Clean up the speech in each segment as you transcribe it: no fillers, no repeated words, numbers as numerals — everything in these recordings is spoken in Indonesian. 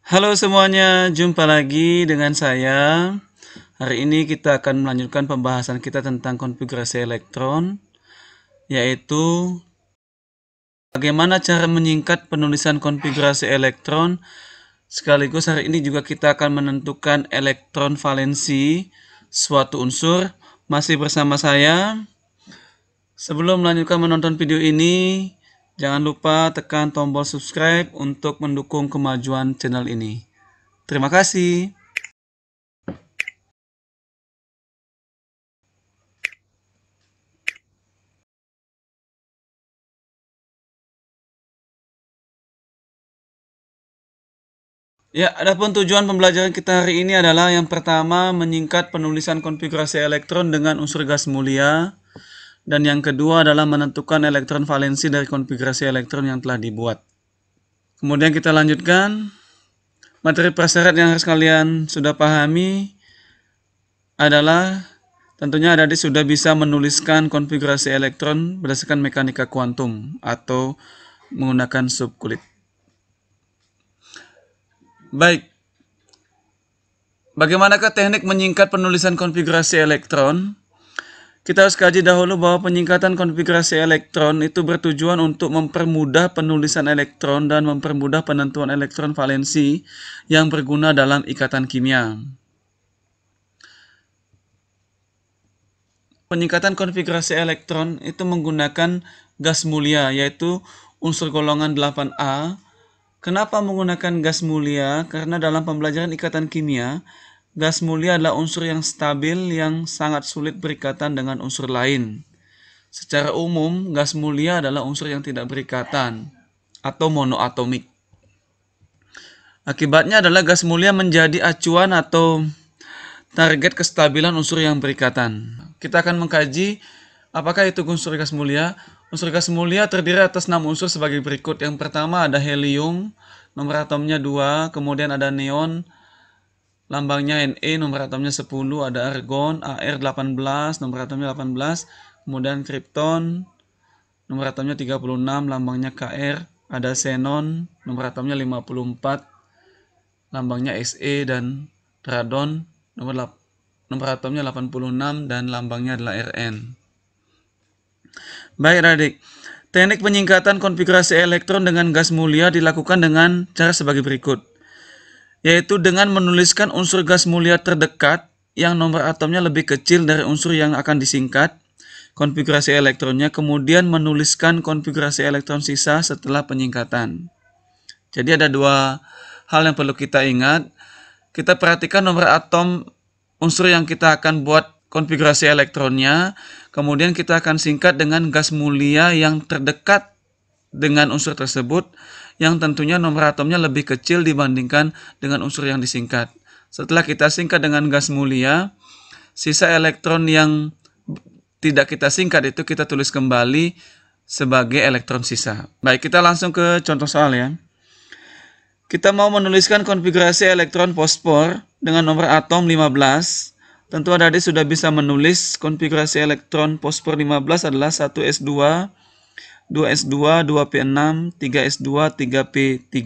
Halo semuanya, jumpa lagi dengan saya. Hari ini kita akan melanjutkan pembahasan kita tentang konfigurasi elektron, yaitu bagaimana cara menyingkat penulisan konfigurasi elektron. Sekaligus hari ini juga kita akan menentukan elektron valensi suatu unsur. Masih bersama saya. Sebelum melanjutkan menonton video ini, jangan lupa tekan tombol subscribe untuk mendukung kemajuan channel ini. Terima kasih. Ya, adapun tujuan pembelajaran kita hari ini adalah yang pertama menyingkat penulisan konfigurasi elektron dengan unsur gas mulia, dan yang kedua adalah menentukan elektron valensi dari konfigurasi elektron yang telah dibuat. Kemudian kita lanjutkan. Materi prasyarat yang harus kalian sudah pahami adalah tentunya adik sudah bisa menuliskan konfigurasi elektron berdasarkan mekanika kuantum atau menggunakan subkulit. Baik. Bagaimanakah teknik menyingkat penulisan konfigurasi elektron? Kita harus kaji dahulu bahwa penyingkatan konfigurasi elektron itu bertujuan untuk mempermudah penulisan elektron dan mempermudah penentuan elektron valensi yang berguna dalam ikatan kimia. Penyingkatan konfigurasi elektron itu menggunakan gas mulia, yaitu unsur golongan 8A. Kenapa menggunakan gas mulia? Karena dalam pembelajaran ikatan kimia, gas mulia adalah unsur yang stabil yang sangat sulit berikatan dengan unsur lain. Secara umum, gas mulia adalah unsur yang tidak berikatan atau monoatomik. Akibatnya adalah gas mulia menjadi acuan atau target kestabilan unsur yang berikatan. Kita akan mengkaji apakah itu unsur gas mulia. Unsur gas mulia terdiri atas 6 unsur sebagai berikut. Yang pertama ada helium, nomor atomnya 2, kemudian ada neon, lambangnya Ne, nomor atomnya 10, ada argon, Ar18, nomor atomnya 18, kemudian krypton, nomor atomnya 36, lambangnya Kr, ada xenon, nomor atomnya 54, lambangnya Se, dan radon, nomor atomnya 86, dan lambangnya adalah Rn. Baik adik, teknik penyingkatan konfigurasi elektron dengan gas mulia dilakukan dengan cara sebagai berikut, yaitu dengan menuliskan unsur gas mulia terdekat yang nomor atomnya lebih kecil dari unsur yang akan disingkat konfigurasi elektronnya, kemudian menuliskan konfigurasi elektron sisa setelah penyingkatan. Jadi ada dua hal yang perlu kita ingat. Kita perhatikan nomor atom unsur yang kita akan buat konfigurasi elektronnya, kemudian kita akan singkat dengan gas mulia yang terdekat dengan unsur tersebut, yang tentunya nomor atomnya lebih kecil dibandingkan dengan unsur yang disingkat. Setelah kita singkat dengan gas mulia, sisa elektron yang tidak kita singkat itu kita tulis kembali sebagai elektron sisa. Baik, kita langsung ke contoh soal ya. Kita mau menuliskan konfigurasi elektron fosfor dengan nomor atom 15. Tentu adik sudah bisa menulis konfigurasi elektron fosfor 15 adalah 1s2, 2s2, 2p6, 3s2, 3p3.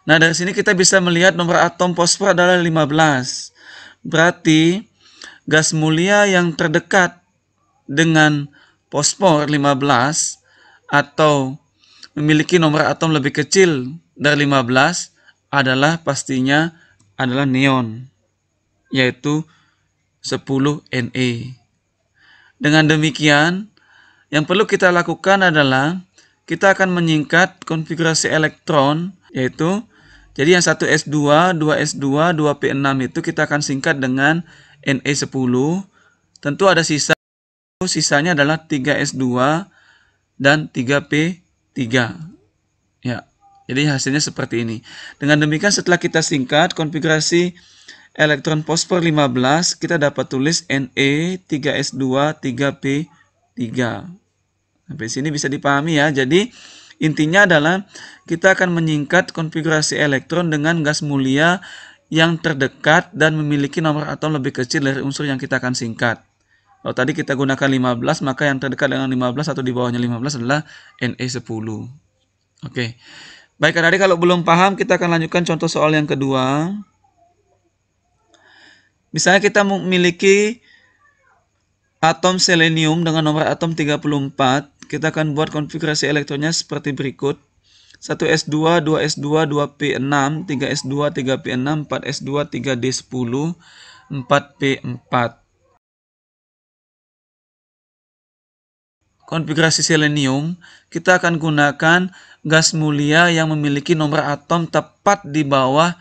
Nah, dari sini kita bisa melihat nomor atom fosfor adalah 15. Berarti gas mulia yang terdekat dengan fosfor 15 atau memiliki nomor atom lebih kecil dari 15 adalah pastinya adalah neon, yaitu 10 Ne. Dengan demikian, yang perlu kita lakukan adalah kita akan menyingkat konfigurasi elektron, yaitu jadi yang 1s2, 2s2, 2p6 itu kita akan singkat dengan Ne10. Tentu ada sisanya adalah 3s2 dan 3p3. Ya. Jadi hasilnya seperti ini. Dengan demikian setelah kita singkat konfigurasi elektron fosfor 15, kita dapat tulis Ne 3s2 3p3. Sampai sini bisa dipahami ya. Jadi intinya adalah kita akan menyingkat konfigurasi elektron dengan gas mulia yang terdekat dan memiliki nomor atom lebih kecil dari unsur yang kita akan singkat. Kalau tadi kita gunakan 15, maka yang terdekat dengan 15 atau di bawahnya 15 adalah Ne10. Oke. Baik adik-adik, kalau belum paham kita akan lanjutkan contoh soal yang kedua. Misalnya kita memiliki atom selenium dengan nomor atom 34. Kita akan buat konfigurasi elektronnya seperti berikut. 1s2, 2s2, 2p6, 3s2, 3p6, 4s2, 3d10, 4p4. Konfigurasi selenium, kita akan gunakan gas mulia yang memiliki nomor atom tepat di bawah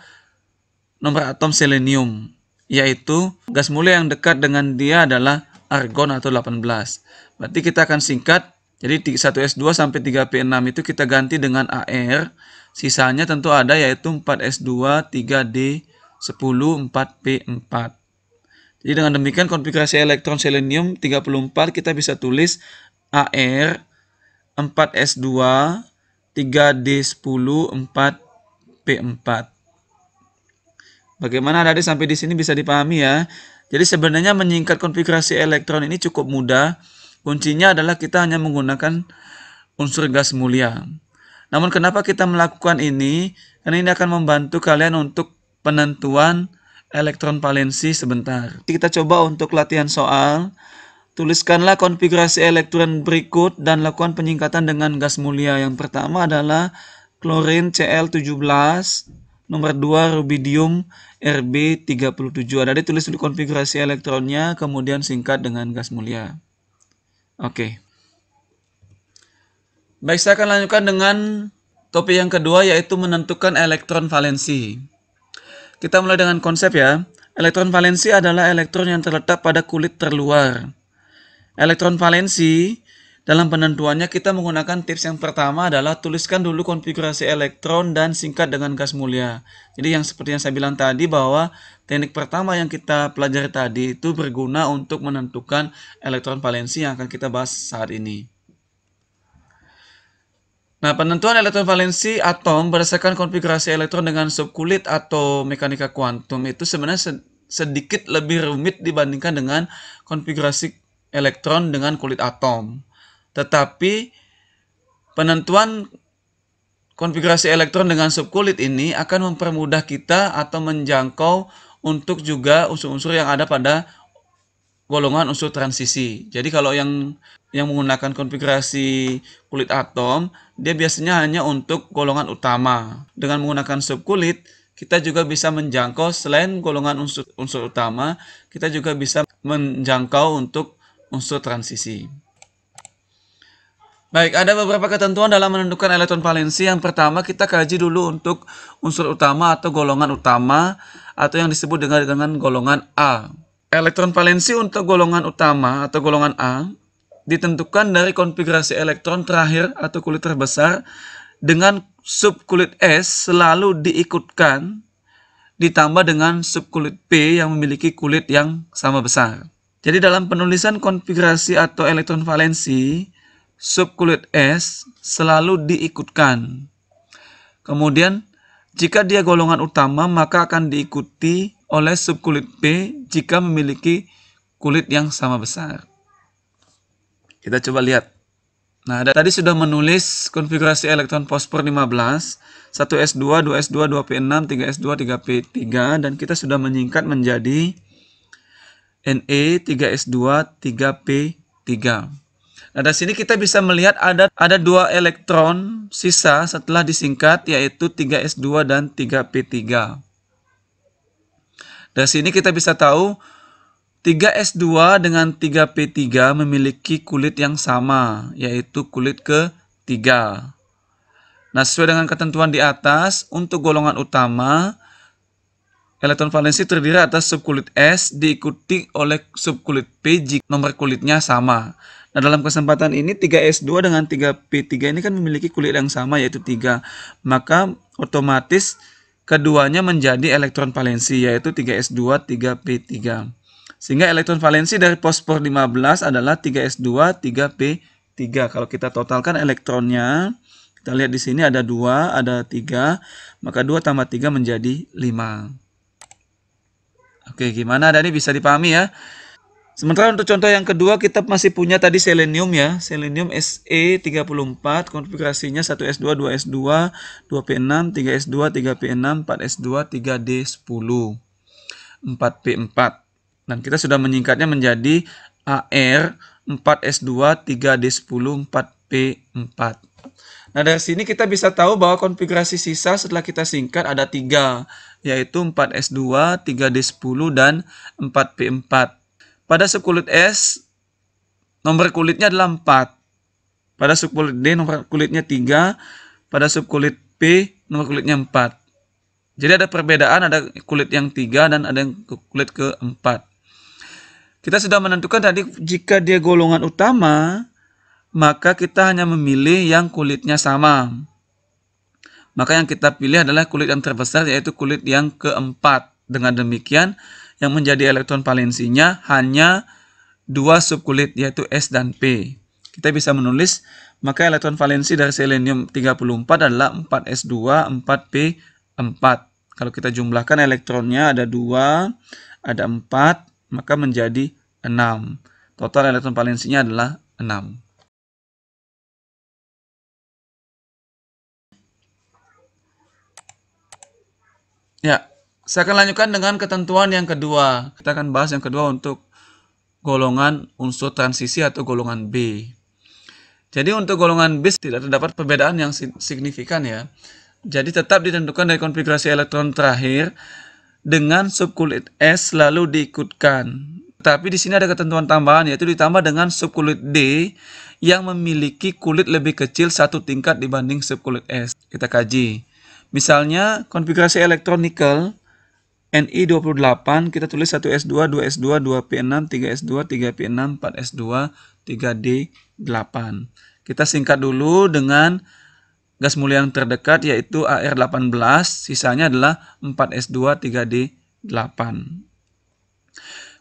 nomor atom selenium, yaitu gas mulia yang dekat dengan dia adalah argon atau 18. Berarti kita akan singkat, jadi 1s2 sampai 3p6 itu kita ganti dengan AR, sisanya tentu ada yaitu 4s2, 3d10, 4p4. Jadi dengan demikian konfigurasi elektron selenium 34 kita bisa tulis AR 4s2, 3d10, 4p4. Bagaimana adik sampai di sini bisa dipahami ya? Jadi sebenarnya menyingkat konfigurasi elektron ini cukup mudah. Kuncinya adalah kita hanya menggunakan unsur gas mulia. Namun kenapa kita melakukan ini? Karena ini akan membantu kalian untuk penentuan elektron valensi sebentar. Kita coba untuk latihan soal. Tuliskanlah konfigurasi elektron berikut dan lakukan penyingkatan dengan gas mulia. Yang pertama adalah klorin Cl17, nomor 2 rubidium Rb37. Ada tulis dulu konfigurasi elektronnya, kemudian singkat dengan gas mulia. Oke. Baik, saya akan lanjutkan dengan topik yang kedua, yaitu menentukan elektron valensi. Kita mulai dengan konsep ya. Elektron valensi adalah elektron yang terletak pada kulit terluar. Elektron valensi dalam penentuannya kita menggunakan tips yang pertama adalah tuliskan dulu konfigurasi elektron dan singkat dengan gas mulia. Jadi yang seperti yang saya bilang tadi bahwa teknik pertama yang kita pelajari tadi itu berguna untuk menentukan elektron valensi yang akan kita bahas saat ini. Nah, penentuan elektron valensi atom berdasarkan konfigurasi elektron dengan subkulit atau mekanika kuantum itu sebenarnya sedikit lebih rumit dibandingkan dengan konfigurasi elektron dengan kulit atom. Tetapi penentuan konfigurasi elektron dengan subkulit ini akan mempermudah kita atau menjangkau untuk juga unsur-unsur yang ada pada golongan unsur transisi. Jadi kalau yang menggunakan konfigurasi kulit atom, dia biasanya hanya untuk golongan utama. Dengan menggunakan subkulit, kita juga bisa menjangkau selain golongan unsur utama, kita juga bisa menjangkau untuk unsur transisi. Baik, ada beberapa ketentuan dalam menentukan elektron valensi. Yang pertama, kita kaji dulu untuk unsur utama atau golongan utama atau yang disebut dengan golongan A. Elektron valensi untuk golongan utama atau golongan A ditentukan dari konfigurasi elektron terakhir atau kulit terbesar dengan subkulit S selalu diikutkan ditambah dengan subkulit P yang memiliki kulit yang sama besar. Jadi dalam penulisan konfigurasi atau elektron valensi, subkulit S selalu diikutkan. Kemudian, jika dia golongan utama, maka akan diikuti oleh subkulit P jika memiliki kulit yang sama besar. Kita coba lihat. Nah, tadi sudah menulis konfigurasi elektron fosfor 15, 1s2, 2s2, 2p6, 3s2, 3p3, dan kita sudah menyingkat menjadi Ne, 3s2, 3p3. Nah, dari sini kita bisa melihat ada dua elektron sisa setelah disingkat, yaitu 3s2 dan 3p3. Dari sini kita bisa tahu 3s2 dengan 3p3 memiliki kulit yang sama, yaitu kulit ketiga. Nah, sesuai dengan ketentuan di atas, untuk golongan utama, elektron valensi terdiri atas subkulit S diikuti oleh subkulit P jika nomor kulitnya sama. Nah, dalam kesempatan ini 3s2 dengan 3p3 ini kan memiliki kulit yang sama, yaitu 3. Maka otomatis keduanya menjadi elektron valensi, yaitu 3s2, 3p3. Sehingga elektron valensi dari fosfor 15 adalah 3s2, 3p3. Kalau kita totalkan elektronnya, kita lihat di sini ada 2, ada 3, maka 2 tambah 3 menjadi 5. Oke, gimana? Ada ini bisa dipahami ya? Sementara untuk contoh yang kedua kita masih punya tadi selenium ya. Selenium Se34, konfigurasinya 1S2, 2S2, 2P6, 3S2, 3P6, 4S2, 3D10, 4P4. Dan kita sudah menyingkatnya menjadi AR 4S2, 3D10, 4P4. Nah, dari sini kita bisa tahu bahwa konfigurasi sisa setelah kita singkat ada 3, yaitu 4S2, 3D10, dan 4P4. Pada subkulit S, nomor kulitnya adalah 4. Pada subkulit D, nomor kulitnya 3. Pada subkulit P, nomor kulitnya 4. Jadi ada perbedaan, ada kulit yang 3 dan ada yang kulit ke-4. Kita sudah menentukan tadi jika dia golongan utama, maka kita hanya memilih yang kulitnya sama. Maka yang kita pilih adalah kulit yang terbesar, yaitu kulit yang ke-4. Dengan demikian, yang menjadi elektron valensinya hanya 2 subkulit, yaitu S dan P. Kita bisa menulis, maka elektron valensi dari selenium 34 adalah 4S2, 4P4. Kalau kita jumlahkan elektronnya ada 2, ada 4, maka menjadi 6. Total elektron valensinya adalah 6. Ya, saya akan lanjutkan dengan ketentuan yang kedua. Kita akan bahas yang kedua untuk golongan unsur transisi atau golongan B. Jadi untuk golongan B tidak terdapat perbedaan yang signifikan ya. Jadi tetap ditentukan dari konfigurasi elektron terakhir dengan subkulit S lalu diikutkan. Tapi di sini ada ketentuan tambahan, yaitu ditambah dengan subkulit D yang memiliki kulit lebih kecil 1 tingkat dibanding subkulit S. Kita kaji. Misalnya konfigurasi elektron nikel Ni28, kita tulis 1S2, 2S2, 2P6, 3S2, 3P6, 4S2, 3D8. Kita singkat dulu dengan gas mulia yang terdekat, yaitu AR18, sisanya adalah 4S2, 3D8.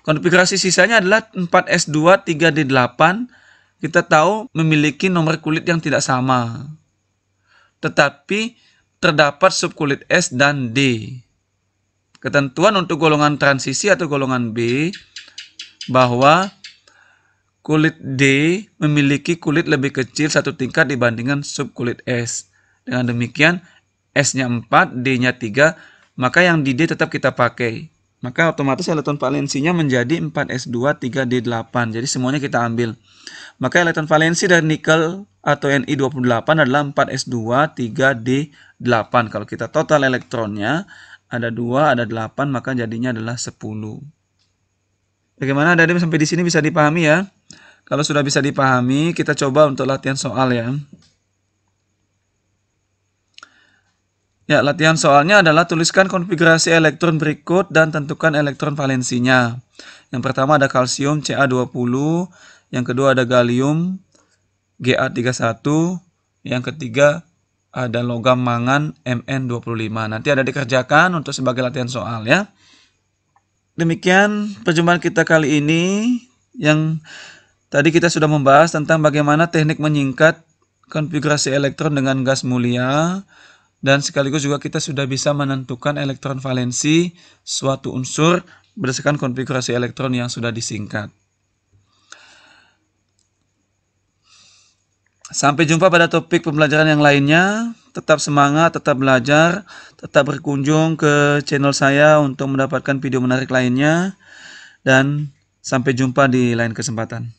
Konfigurasi sisanya adalah 4S2, 3D8. Kita tahu memiliki nomor kulit yang tidak sama, tetapi terdapat subkulit S dan D. Ketentuan untuk golongan transisi atau golongan B, bahwa kulit D memiliki kulit lebih kecil 1 tingkat dibandingkan subkulit S. Dengan demikian, S-nya 4, D-nya 3, maka yang di D tetap kita pakai. Maka otomatis elektron valensinya menjadi 4S2, 3D8. Jadi semuanya kita ambil. Maka elektron valensi dari nikel atau Ni28 adalah 4S2, 3D8. Kalau kita total elektronnya, ada 2, ada 8, maka jadinya adalah 10. Bagaimana adik-adik sampai di sini bisa dipahami ya? Kalau sudah bisa dipahami, kita coba untuk latihan soal ya. Ya, latihan soalnya adalah tuliskan konfigurasi elektron berikut dan tentukan elektron valensinya. Yang pertama ada kalsium Ca20, yang kedua ada gallium Ga31, yang ketiga ada logam mangan Mn25. Nanti ada dikerjakan untuk sebagai latihan soal ya. Demikian perjumpaan kita kali ini. Yang tadi kita sudah membahas tentang bagaimana teknik menyingkat konfigurasi elektron dengan gas mulia. Dan sekaligus juga kita sudah bisa menentukan elektron valensi suatu unsur berdasarkan konfigurasi elektron yang sudah disingkat. Sampai jumpa pada topik pembelajaran yang lainnya. Tetap semangat, tetap belajar, tetap berkunjung ke channel saya untuk mendapatkan video menarik lainnya. Dan sampai jumpa di lain kesempatan.